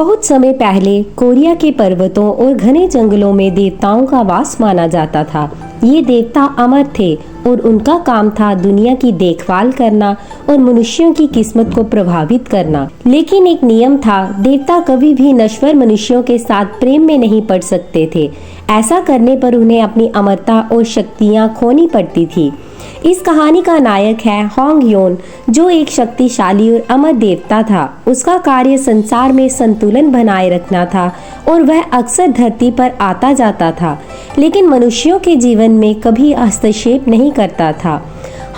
बहुत समय पहले कोरिया के पर्वतों और घने जंगलों में देवताओं का वास माना जाता था। ये देवता अमर थे और उनका काम था दुनिया की देखभाल करना और मनुष्यों की किस्मत को प्रभावित करना। लेकिन एक नियम था, देवता कभी भी नश्वर मनुष्यों के साथ प्रेम में नहीं पड़ सकते थे। ऐसा करने पर उन्हें अपनी अमरता और शक्तियाँ खोनी पड़ती थी। इस कहानी का नायक है होंग योन, जो एक शक्तिशाली और अमर देवता था। उसका कार्य संसार में संतुलन बनाए रखना था और वह अक्सर धरती पर आता जाता था, लेकिन मनुष्यों के जीवन में कभी हस्तक्षेप नहीं करता था।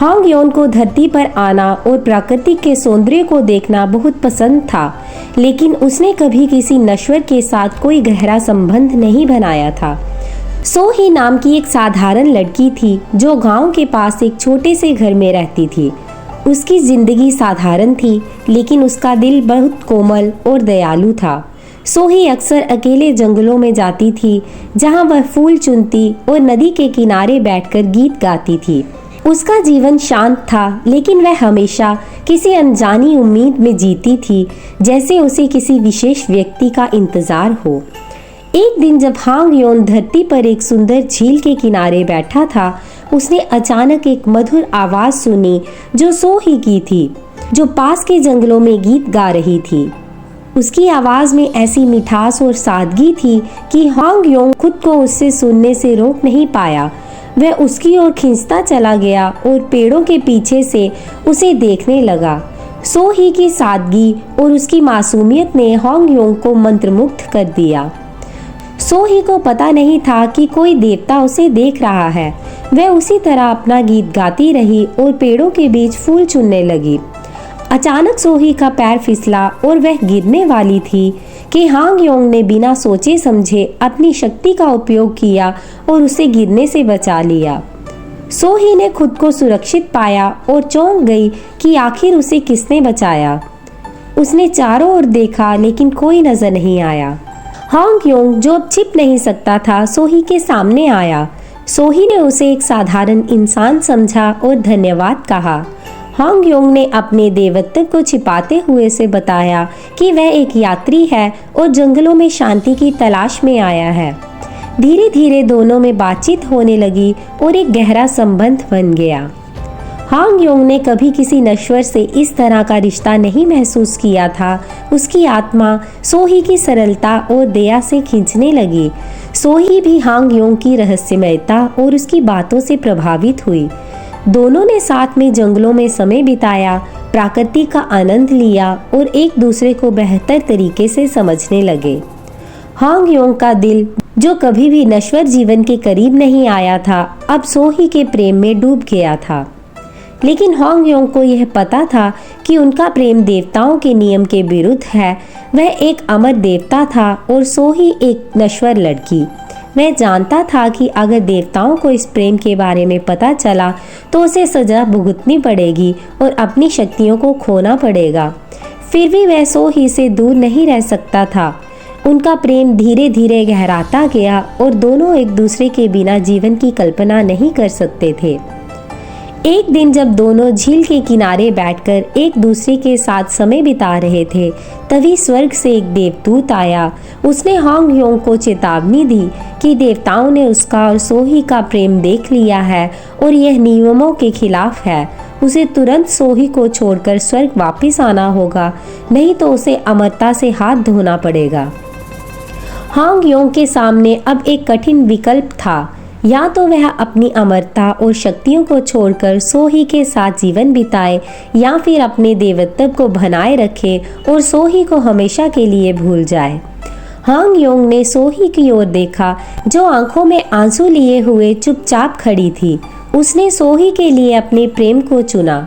होंग योन को धरती पर आना और प्रकृति के सौंदर्य को देखना बहुत पसंद था, लेकिन उसने कभी किसी नश्वर के साथ कोई गहरा संबंध नहीं बनाया था। सो ही नाम की एक साधारण लड़की थी जो गांव के पास एक छोटे से घर में रहती थी। उसकी जिंदगी साधारण थी, लेकिन उसका दिल बहुत कोमल और दयालु था। सो ही अक्सर अकेले जंगलों में जाती थी, जहां वह फूल चुनती और नदी के किनारे बैठकर गीत गाती थी। उसका जीवन शांत था, लेकिन वह हमेशा किसी अनजानी उम्मीद में जीती थी, जैसे उसे किसी विशेष व्यक्ति का इंतजार हो। एक दिन जब होंग योन धरती पर एक सुंदर झील के किनारे बैठा था, उसने अचानक एक मधुर आवाज सुनी जो सो ही की थी, जो पास के जंगलों में गीत गा रही थी। उसकी आवाज में ऐसी मिठास और सादगी थी कि होंग योन खुद को उससे सुनने से रोक नहीं पाया। वह उसकी ओर खींचता चला गया और पेड़ों के पीछे से उसे देखने लगा। सो ही की सादगी और उसकी मासूमियत ने होंग योन को मंत्रमुग्ध कर दिया। सो ही को पता नहीं था कि कोई देवता उसे देख रहा है। वह उसी तरह अपना गीत गाती रही और पेड़ों के बीच फूल चुनने लगी। अचानक सो ही का पैर फिसला और वह गिरने वाली थी कि होंग योन ने बिना सोचे समझे अपनी शक्ति का उपयोग किया और उसे गिरने से बचा लिया। सो ही ने खुद को सुरक्षित पाया और चौंक गई कि आखिर उसे किसने बचाया। उसने चारों ओर देखा, लेकिन कोई नजर नहीं आया। होंग योन, जो अब छिप नहीं सकता था, सो ही के सामने आया। सो ही ने उसे एक साधारण इंसान समझा और धन्यवाद कहा। होंग योन ने अपने देवत्व को छिपाते हुए उसे बताया कि वह एक यात्री है और जंगलों में शांति की तलाश में आया है। धीरे धीरे दोनों में बातचीत होने लगी और एक गहरा संबंध बन गया। होंग योन ने कभी किसी नश्वर से इस तरह का रिश्ता नहीं महसूस किया था। उसकी आत्मा सो ही की सरलता और दया से खींचने लगी। सो ही भी होंग योन की रहस्यमयता और उसकी बातों से प्रभावित हुई। दोनों ने साथ में जंगलों में समय बिताया, प्रकृति का आनंद लिया और एक दूसरे को बेहतर तरीके से समझने लगे। होंग योन का दिल, जो कभी भी नश्वर जीवन के करीब नहीं आया था, अब सो ही के प्रेम में डूब गया था। लेकिन होंग योन को यह पता था कि उनका प्रेम देवताओं के नियम के विरुद्ध है। वह एक अमर देवता था और सो ही एक नश्वर लड़की। वह जानता था कि अगर देवताओं को इस प्रेम के बारे में पता चला तो उसे सजा भुगतनी पड़ेगी और अपनी शक्तियों को खोना पड़ेगा। फिर भी वह सो ही से दूर नहीं रह सकता था। उनका प्रेम धीरे धीरे गहराता गया और दोनों एक दूसरे के बिना जीवन की कल्पना नहीं कर सकते थे। एक दिन जब दोनों झील के किनारे बैठकर एक दूसरे के साथ समय बिता रहे थे, तभी स्वर्ग से एक देवदूत आया। उसने होंग योन को चेतावनी दी कि देवताओं ने उसका और सो ही का प्रेम देख लिया है और यह नियमों के खिलाफ है। उसे तुरंत सो ही को छोड़कर स्वर्ग वापस आना होगा, नहीं तो उसे अमरता से हाथ धोना पड़ेगा। होंग योन के सामने अब एक कठिन विकल्प था। या तो वह अपनी अमरता और शक्तियों को छोड़कर सो ही के साथ जीवन बिताए, या फिर अपने देवत्व को बनाए रखे और सो ही को हमेशा के लिए भूल जाए। होंग योन ने सो ही की ओर देखा, जो आंखों में आंसू लिए हुए चुपचाप खड़ी थी। उसने सो ही के लिए अपने प्रेम को चुना।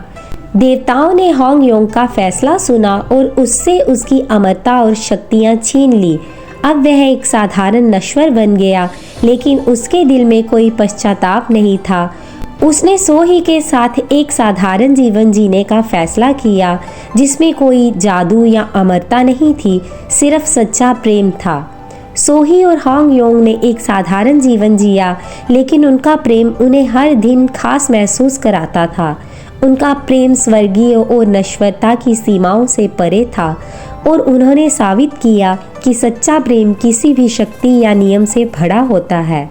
देवताओं ने होंग योन का फैसला सुना और उससे उसकी अमरता और शक्तियां छीन ली। अब वह एक साधारण नश्वर बन गया, लेकिन उसके दिल में कोई पश्चाताप नहीं था। उसने सो ही के साथ एक साधारण जीवन जीने का फैसला किया, जिसमें कोई जादू या अमरता नहीं थी, सिर्फ सच्चा प्रेम था। सो ही और होंग योन ने एक साधारण जीवन जिया, लेकिन उनका प्रेम उन्हें हर दिन खास महसूस कराता था। उनका प्रेम स्वर्गीय और नश्वरता की सीमाओं से परे था। और उन्होंने साबित किया कि सच्चा प्रेम किसी भी शक्ति या नियम से भरा होता है।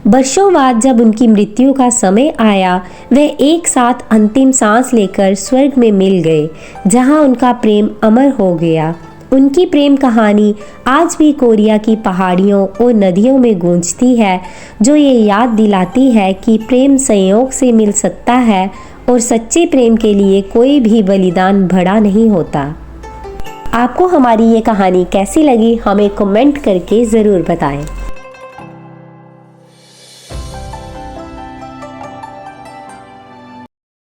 वर्षों बाद जब उनकी मृत्यु का समय आया, वे एक साथ अंतिम सांस लेकर स्वर्ग में मिल गए, जहां उनका प्रेम अमर हो गया। उनकी प्रेम कहानी आज भी कोरिया की पहाड़ियों और नदियों में गूंजती है, जो ये याद दिलाती है कि प्रेम संयोग से मिल सकता है और सच्चे प्रेम के लिए कोई भी बलिदान बड़ा नहीं होता। आपको हमारी ये कहानी कैसी लगी, हमें कमेंट करके ज़रूर बताएं।